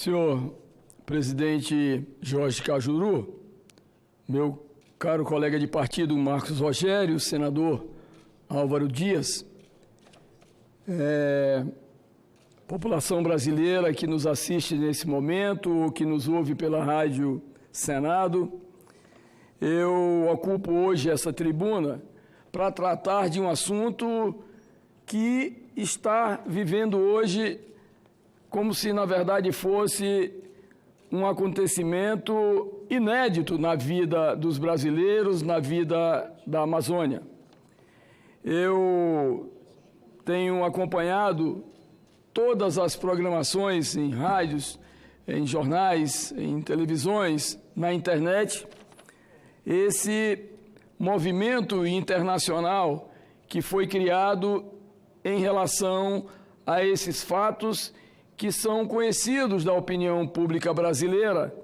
Senhor presidente Jorge Cajuru, meu caro colega de partido Marcos Rogério, senador Álvaro Dias, população brasileira que nos assiste nesse momento, que nos ouve pela Rádio Senado, eu ocupo hoje essa tribuna para tratar de um assunto que está vivendo hoje como se, na verdade, fosse um acontecimento inédito na vida dos brasileiros, na vida da Amazônia. Eu tenho acompanhado todas as programações em rádios, em jornais, em televisões, na internet, esse movimento internacional que foi criado em relação a esses fatos que são conhecidos da opinião pública brasileira,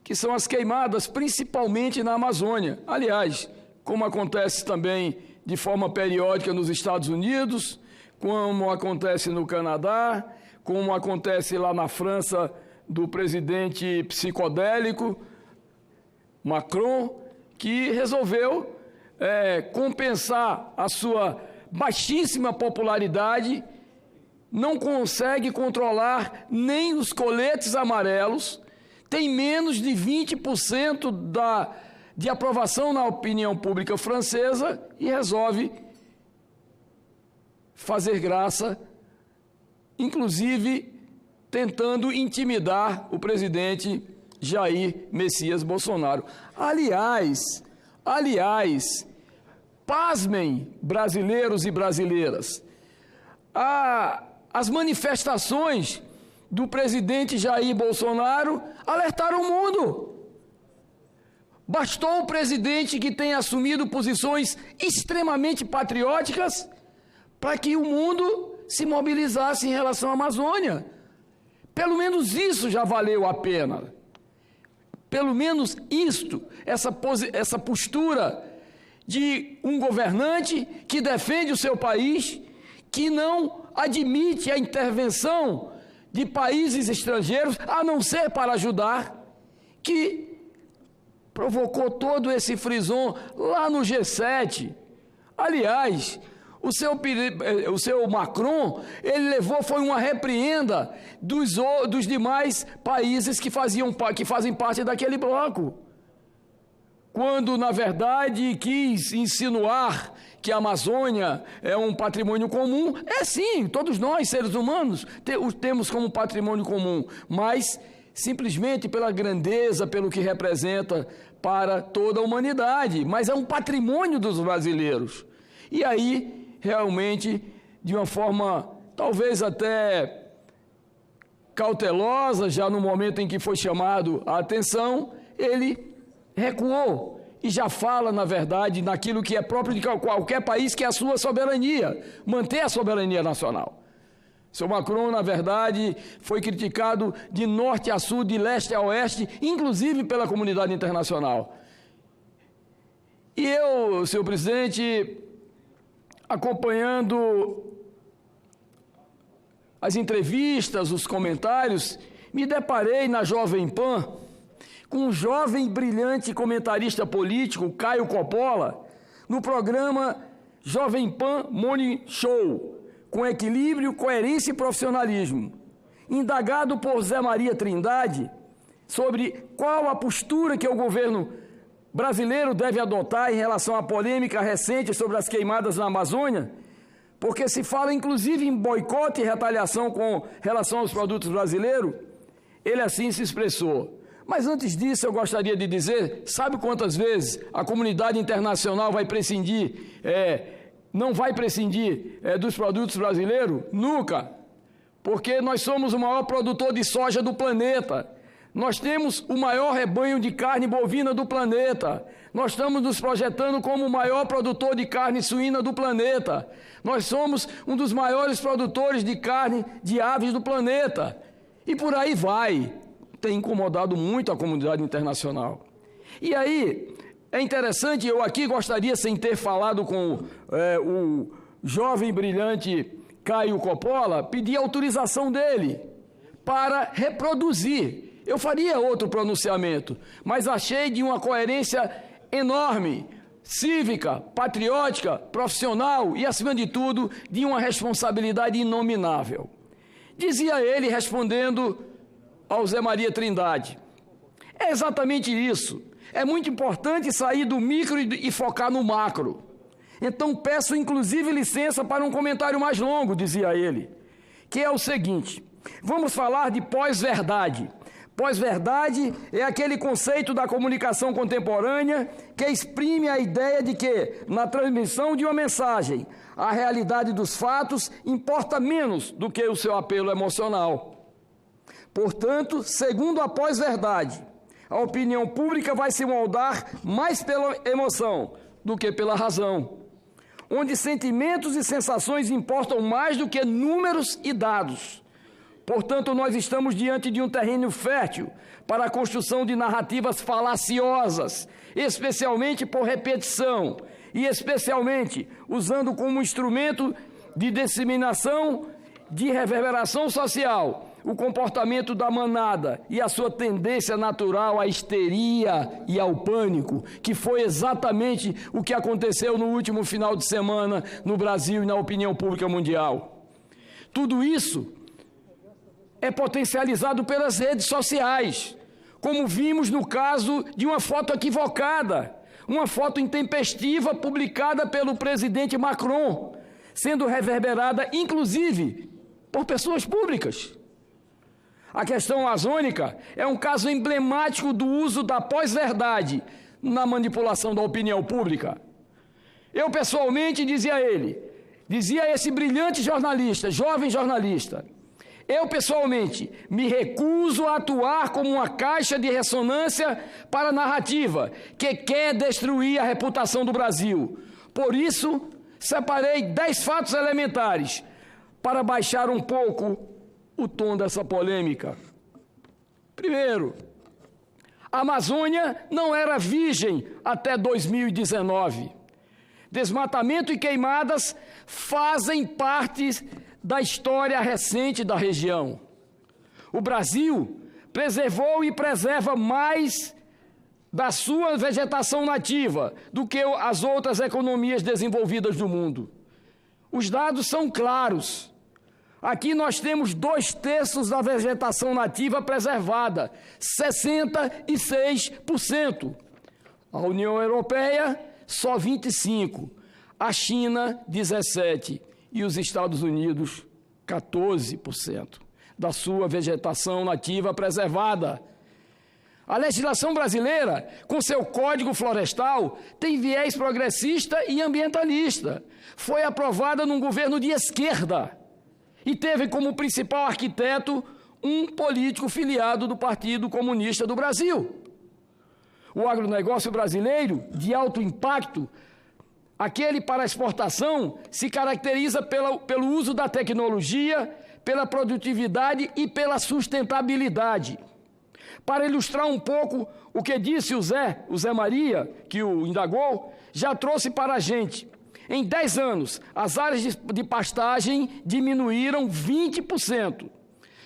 que são as queimadas, principalmente na Amazônia. Aliás, como acontece também de forma periódica nos Estados Unidos, como acontece no Canadá, como acontece lá na França do presidente psicodélico Macron, que resolveu compensar a sua baixíssima popularidade, não consegue controlar nem os coletes amarelos, tem menos de 20% de aprovação na opinião pública francesa e resolve fazer graça, inclusive tentando intimidar o presidente Jair Messias Bolsonaro. Aliás, pasmem, brasileiros e brasileiras, as manifestações do presidente Jair Bolsonaro alertaram o mundo. Bastou o presidente que tenha assumido posições extremamente patrióticas para que o mundo se mobilizasse em relação à Amazônia. Pelo menos isso já valeu a pena. Pelo menos essa postura de um governante que defende o seu país, que não admite a intervenção de países estrangeiros, a não ser para ajudar, que provocou todo esse frisson lá no G7. Aliás, o seu Macron, ele foi uma repreenda dos demais países que fazem parte daquele bloco, quando, na verdade, quis insinuar que a Amazônia é um patrimônio comum. É sim, todos nós, seres humanos, temos como patrimônio comum, mas simplesmente pela grandeza, pelo que representa para toda a humanidade, mas é um patrimônio dos brasileiros. E aí, realmente, de uma forma talvez até cautelosa, já no momento em que foi chamado a atenção, ele recuou e já fala, na verdade, naquilo que é próprio de qualquer país, que é a sua soberania, manter a soberania nacional. Seu Macron, na verdade, foi criticado de norte a sul, de leste a oeste, inclusive pela comunidade internacional. E eu, senhor presidente, acompanhando as entrevistas, os comentários, me deparei na Jovem Pan com um jovem brilhante comentarista político, Caio Coppola, no programa Jovem Pan Morning Show, com equilíbrio, coerência e profissionalismo. Indagado por Zé Maria Trindade sobre qual a postura que o governo brasileiro deve adotar em relação à polêmica recente sobre as queimadas na Amazônia, porque se fala inclusive em boicote e retaliação com relação aos produtos brasileiros, ele assim se expressou. Mas antes disso eu gostaria de dizer, sabe quantas vezes a comunidade internacional vai prescindir, não vai prescindir dos produtos brasileiros? Nunca, porque nós somos o maior produtor de soja do planeta. Nós temos o maior rebanho de carne bovina do planeta. Nós estamos nos projetando como o maior produtor de carne suína do planeta. Nós somos um dos maiores produtores de carne de aves do planeta. E por aí vai. Tem incomodado muito a comunidade internacional. E aí, é interessante, eu aqui gostaria, sem ter falado com o jovem brilhante Caio Coppola, pedi autorização dele para reproduzir. Eu faria outro pronunciamento, mas achei de uma coerência enorme, cívica, patriótica, profissional e, acima de tudo, de uma responsabilidade inominável. Dizia ele, respondendo ao Zé Maria Trindade: é exatamente isso. É muito importante sair do micro e focar no macro. Então peço inclusive licença para um comentário mais longo, dizia ele, que é o seguinte: vamos falar de pós-verdade. Pós-verdade é aquele conceito da comunicação contemporânea que exprime a ideia de que, na transmissão de uma mensagem, a realidade dos fatos importa menos do que o seu apelo emocional. Portanto, segundo a pós-verdade, a opinião pública vai se moldar mais pela emoção do que pela razão, onde sentimentos e sensações importam mais do que números e dados. Portanto, nós estamos diante de um terreno fértil para a construção de narrativas falaciosas, especialmente por repetição e especialmente usando como instrumento de disseminação, de reverberação social, o comportamento da manada e a sua tendência natural à histeria e ao pânico, que foi exatamente o que aconteceu no último final de semana no Brasil e na opinião pública mundial. Tudo isso é potencializado pelas redes sociais, como vimos no caso de uma foto equivocada, uma foto intempestiva publicada pelo presidente Macron, sendo reverberada, inclusive, por pessoas públicas. A questão amazônica é um caso emblemático do uso da pós-verdade na manipulação da opinião pública. Eu, pessoalmente, dizia esse brilhante jornalista, jovem jornalista, eu, pessoalmente, me recuso a atuar como uma caixa de ressonância para a narrativa que quer destruir a reputação do Brasil. Por isso, separei 10 fatos elementares para baixar um pouco o tom dessa polêmica. Primeiro, a Amazônia não era virgem até 2019. Desmatamento e queimadas fazem parte da história recente da região. O Brasil preservou e preserva mais da sua vegetação nativa do que as outras economias desenvolvidas do mundo. Os dados são claros. Aqui nós temos 2/3 da vegetação nativa preservada, 66%. A União Europeia, só 25%. A China, 17%. E os Estados Unidos, 14% da sua vegetação nativa preservada. A legislação brasileira, com seu Código Florestal, tem viés progressista e ambientalista. Foi aprovada num governo de esquerda e teve como principal arquiteto um político filiado do Partido Comunista do Brasil. O agronegócio brasileiro, de alto impacto, aquele para exportação, se caracteriza pelo uso da tecnologia, pela produtividade e pela sustentabilidade. Para ilustrar um pouco o que disse o Zé Maria, que o indagou, já trouxe para a gente. Em 10 anos, as áreas de pastagem diminuíram 20%.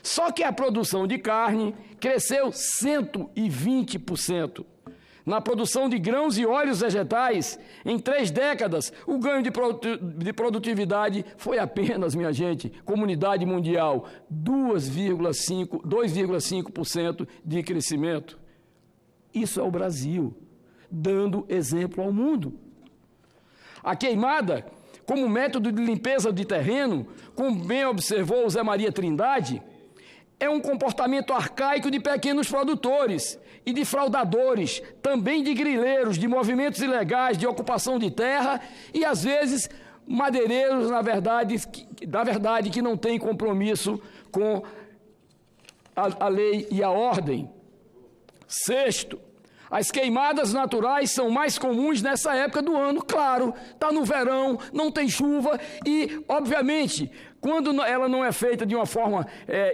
Só que a produção de carne cresceu 120%. Na produção de grãos e óleos vegetais, em 3 décadas, o ganho de produtividade foi apenas, minha gente, comunidade mundial, 2,5% de crescimento. Isso é o Brasil, dando exemplo ao mundo. A queimada, como método de limpeza de terreno, como bem observou o Zé Maria Trindade, é um comportamento arcaico de pequenos produtores e de fraudadores, também de grileiros, de movimentos ilegais, de ocupação de terra e, às vezes, madeireiros, na verdade, que não têm compromisso com a lei e a ordem. Sexto, as queimadas naturais são mais comuns nessa época do ano, claro, está no verão, não tem chuva e, obviamente, quando ela não é feita de uma forma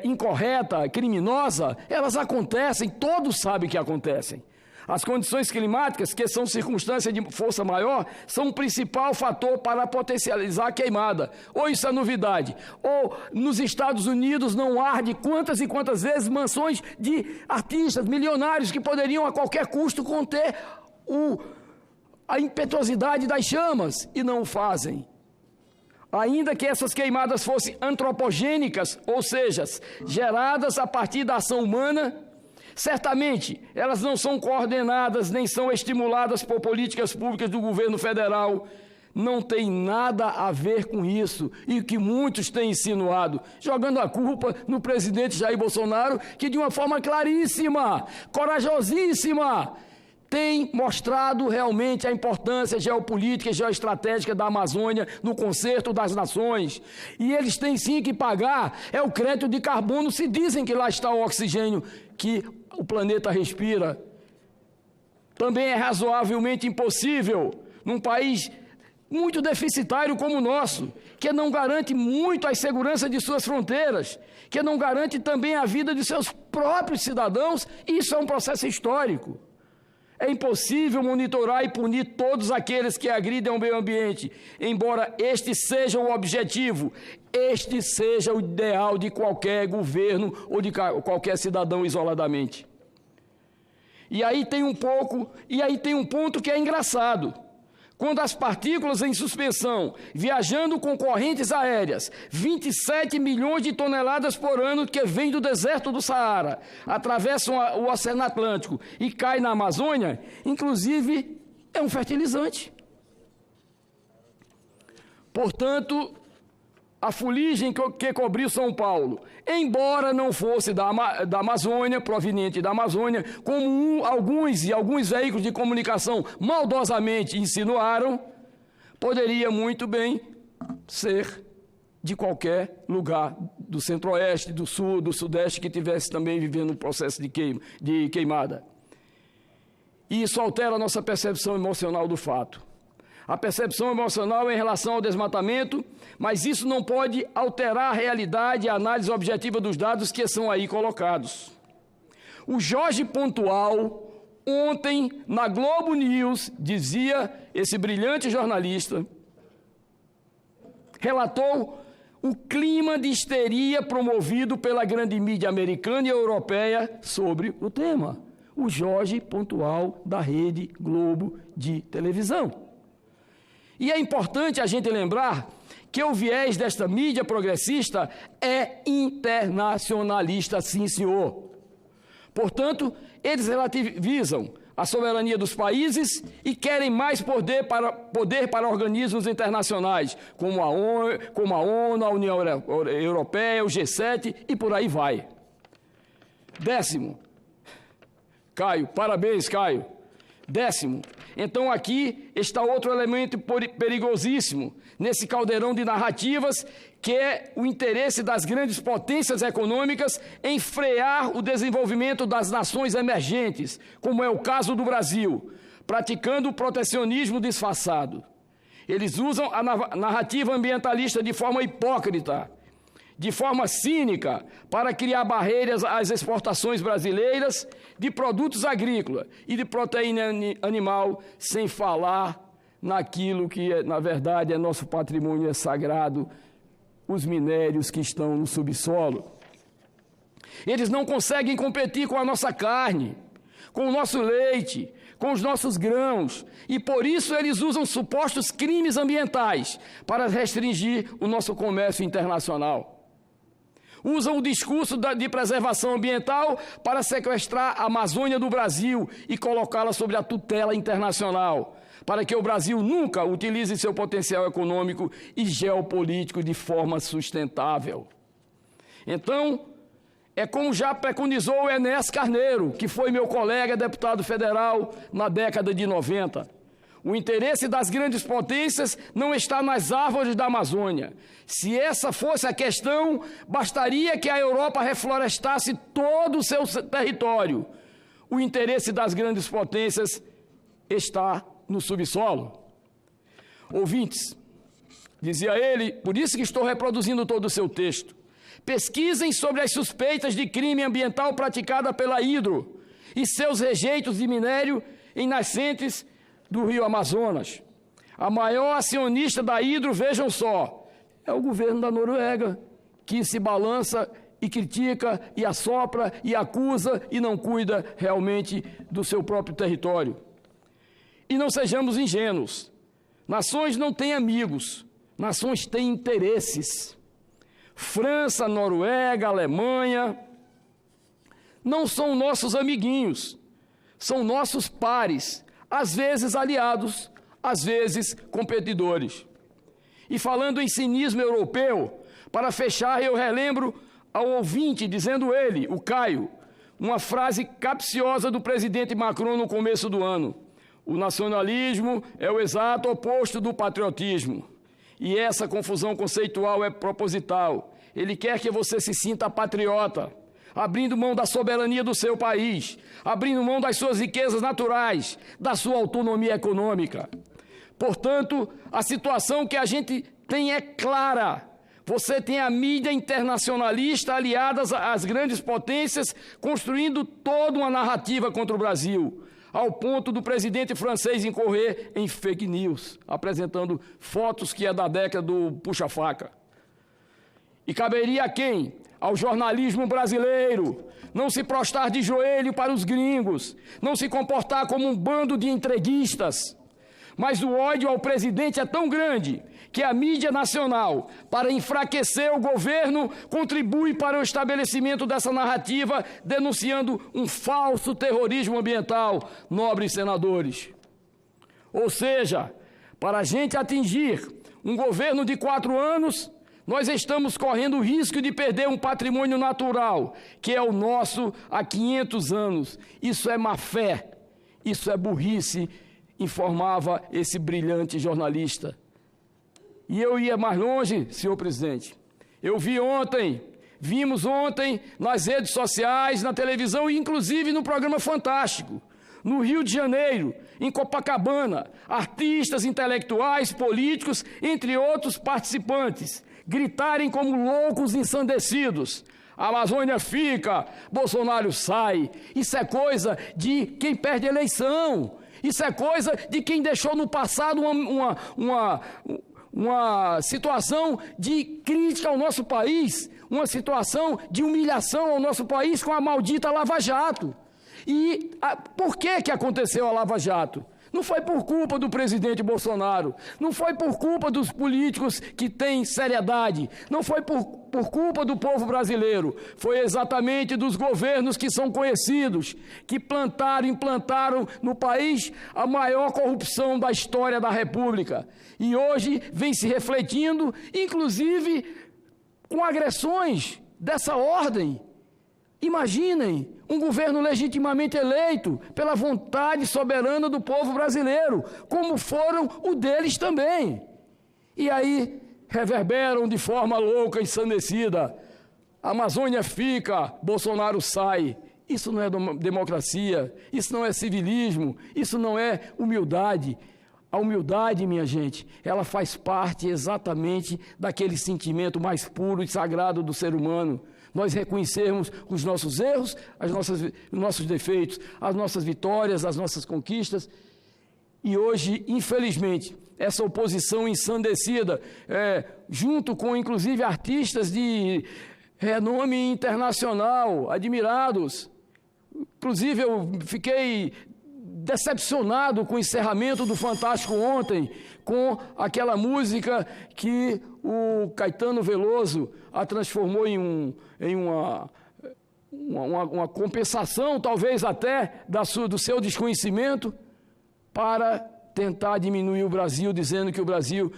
incorreta, criminosa, elas acontecem, todos sabem que acontecem. As condições climáticas, que são circunstâncias de força maior, são o principal fator para potencializar a queimada. Ou isso é novidade. Ou nos Estados Unidos não arde quantas e quantas vezes mansões de artistas milionários que poderiam a qualquer custo conter a impetuosidade das chamas e não o fazem. Ainda que essas queimadas fossem antropogênicas, ou seja, geradas a partir da ação humana, certamente, elas não são coordenadas nem são estimuladas por políticas públicas do governo federal. Não tem nada a ver com isso, e o que muitos têm insinuado, jogando a culpa no presidente Jair Bolsonaro, que de uma forma claríssima, corajosíssima, tem mostrado realmente a importância geopolítica e geoestratégica da Amazônia no concerto das nações. E eles têm sim que pagar, o crédito de carbono, se dizem que lá está o oxigênio que o planeta respira. Também é razoavelmente impossível, num país muito deficitário como o nosso, que não garante muito a segurança de suas fronteiras, que não garante também a vida de seus próprios cidadãos, isso é um processo histórico. É impossível monitorar e punir todos aqueles que agridem ao meio ambiente, embora este seja o objetivo, este seja o ideal de qualquer governo ou de qualquer cidadão isoladamente. E aí tem um ponto que é engraçado. Quando as partículas em suspensão, viajando com correntes aéreas, 27 milhões de toneladas por ano que vêm do deserto do Saara, atravessam o Oceano Atlântico e caem na Amazônia, inclusive é um fertilizante. Portanto, a fuligem que cobriu São Paulo, embora não fosse da Amazônia, proveniente da Amazônia, como alguns veículos de comunicação maldosamente insinuaram, poderia muito bem ser de qualquer lugar do centro-oeste, do sul, do sudeste, que estivesse também vivendo um processo de queimada. E isso altera a nossa percepção emocional do fato. A percepção emocional em relação ao desmatamento, mas isso não pode alterar a realidade e a análise objetiva dos dados que são aí colocados. O Jorge Pontual, ontem, na Globo News, dizia, esse brilhante jornalista, relatou o clima de histeria promovido pela grande mídia americana e europeia sobre o tema. O Jorge Pontual, da Rede Globo de televisão. E é importante a gente lembrar que o viés desta mídia progressista é internacionalista, sim, senhor. Portanto, eles relativizam a soberania dos países e querem mais poder para organismos internacionais, como a ONU, a União Europeia, o G7 e por aí vai. 10º, Caio, parabéns, Caio. 10º, então aqui está outro elemento perigosíssimo nesse caldeirão de narrativas, que é o interesse das grandes potências econômicas em frear o desenvolvimento das nações emergentes, como é o caso do Brasil, praticando o protecionismo disfarçado. Eles usam a narrativa ambientalista de forma hipócrita, de forma cínica, para criar barreiras às exportações brasileiras de produtos agrícolas e de proteína animal, sem falar naquilo que, na verdade, é nosso patrimônio sagrado, os minérios que estão no subsolo. Eles não conseguem competir com a nossa carne, com o nosso leite, com os nossos grãos, e por isso eles usam supostos crimes ambientais para restringir o nosso comércio internacional. Usam o discurso de preservação ambiental para sequestrar a Amazônia do Brasil e colocá-la sob a tutela internacional, para que o Brasil nunca utilize seu potencial econômico e geopolítico de forma sustentável. Então, é como já preconizou o Enéas Carneiro, que foi meu colega deputado federal na década de 90. O interesse das grandes potências não está nas árvores da Amazônia. Se essa fosse a questão, bastaria que a Europa reflorestasse todo o seu território. O interesse das grandes potências está no subsolo. Ouvintes, dizia ele, por isso que estou reproduzindo todo o seu texto, pesquisem sobre as suspeitas de crime ambiental praticada pela Hidro e seus rejeitos de minério em nascentes do rio Amazonas. A maior acionista da Hidro, vejam só, é o governo da Noruega, que se balança e critica, e assopra, e acusa, e não cuida realmente do seu próprio território. E não sejamos ingênuos. Nações não têm amigos, nações têm interesses. França, Noruega, Alemanha não são nossos amiguinhos, são nossos pares, às vezes aliados, às vezes competidores. E falando em cinismo europeu, para fechar, eu relembro ao ouvinte, dizendo ele, o Caio, uma frase capciosa do presidente Macron no começo do ano: o nacionalismo é o exato oposto do patriotismo. E essa confusão conceitual é proposital. Ele quer que você se sinta patriota, abrindo mão da soberania do seu país, abrindo mão das suas riquezas naturais, da sua autonomia econômica. Portanto, a situação que a gente tem é clara. Você tem a mídia internacionalista aliada às grandes potências, construindo toda uma narrativa contra o Brasil, ao ponto do presidente francês incorrer em fake news, apresentando fotos que é da década do puxa-faca. E caberia a quem? Ao jornalismo brasileiro não se prostrar de joelho para os gringos, não se comportar como um bando de entreguistas. Mas o ódio ao presidente é tão grande que a mídia nacional, para enfraquecer o governo, contribui para o estabelecimento dessa narrativa, denunciando um falso terrorismo ambiental, nobres senadores. Ou seja, para a gente atingir um governo de 4 anos, nós estamos correndo o risco de perder um patrimônio natural, que é o nosso há 500 anos. Isso é má fé, isso é burrice, informava esse brilhante jornalista. E eu ia mais longe, senhor presidente. Vimos ontem nas redes sociais, na televisão e inclusive no programa Fantástico, no Rio de Janeiro, em Copacabana, artistas, intelectuais, políticos, entre outros participantes, gritarem como loucos ensandecidos: a Amazônia fica, Bolsonaro sai. Isso é coisa de quem perde a eleição. Isso é coisa de quem deixou no passado uma situação de crítica ao nosso país, uma situação de humilhação ao nosso país com a maldita Lava Jato. E por que aconteceu a Lava Jato? Não foi por culpa do presidente Bolsonaro, não foi por culpa dos políticos que têm seriedade, não foi por culpa do povo brasileiro, foi exatamente dos governos que são conhecidos, que implantaram no país a maior corrupção da história da República. E hoje vem se refletindo, inclusive com agressões dessa ordem. Imaginem um governo legitimamente eleito pela vontade soberana do povo brasileiro, como foram o deles também. E aí reverberam de forma louca, ensandecida: a Amazônia fica, Bolsonaro sai. Isso não é democracia, isso não é civilismo, isso não é humildade. A humildade, minha gente, ela faz parte exatamente daquele sentimento mais puro e sagrado do ser humano. Nós reconhecermos os nossos erros, os nossos defeitos, as nossas vitórias, as nossas conquistas. E hoje, infelizmente, essa oposição ensandecida, junto com, inclusive, artistas de renome internacional, admirados. Inclusive, eu fiquei decepcionado com o encerramento do Fantástico ontem, com aquela música que o Caetano Veloso a transformou em uma compensação, talvez até, do seu desconhecimento, para tentar diminuir o Brasil, dizendo que o Brasil,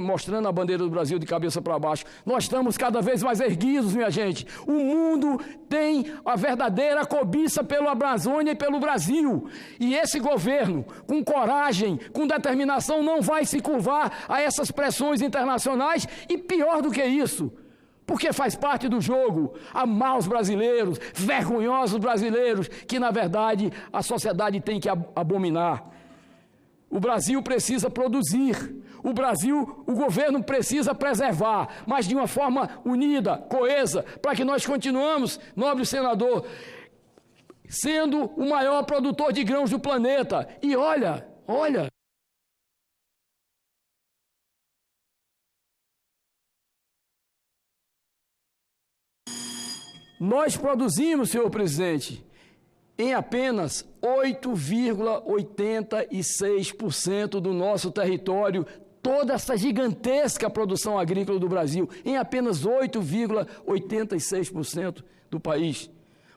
mostrando a bandeira do Brasil de cabeça para baixo. Nós estamos cada vez mais erguidos, minha gente. O mundo tem a verdadeira cobiça pela Amazônia e pelo Brasil. E esse governo, com coragem, com determinação, não vai se curvar a essas pressões internacionais. E pior do que isso, porque faz parte do jogo amar os brasileiros, vergonhosos brasileiros, que na verdade a sociedade tem que abominar. O Brasil precisa produzir, o governo precisa preservar, mas de uma forma unida, coesa, para que nós continuemos, nobre senador, sendo o maior produtor de grãos do planeta. E olha, nós produzimos, senhor presidente, em apenas 8,86% do nosso território, toda essa gigantesca produção agrícola do Brasil, em apenas 8,86% do país.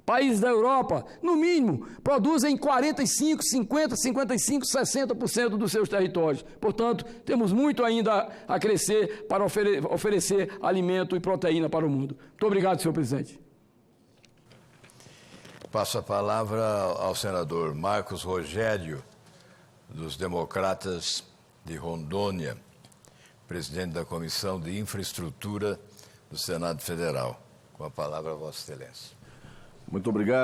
Países da Europa, no mínimo, produzem 45%, 50%, 55%, 60% dos seus territórios. Portanto, temos muito ainda a crescer para oferecer alimento e proteína para o mundo. Muito obrigado, senhor presidente. Passo a palavra ao senador Marcos Rogério, dos Democratas de Rondônia, presidente da Comissão de Infraestrutura do Senado Federal. Com a palavra, Vossa Excelência. Muito obrigado.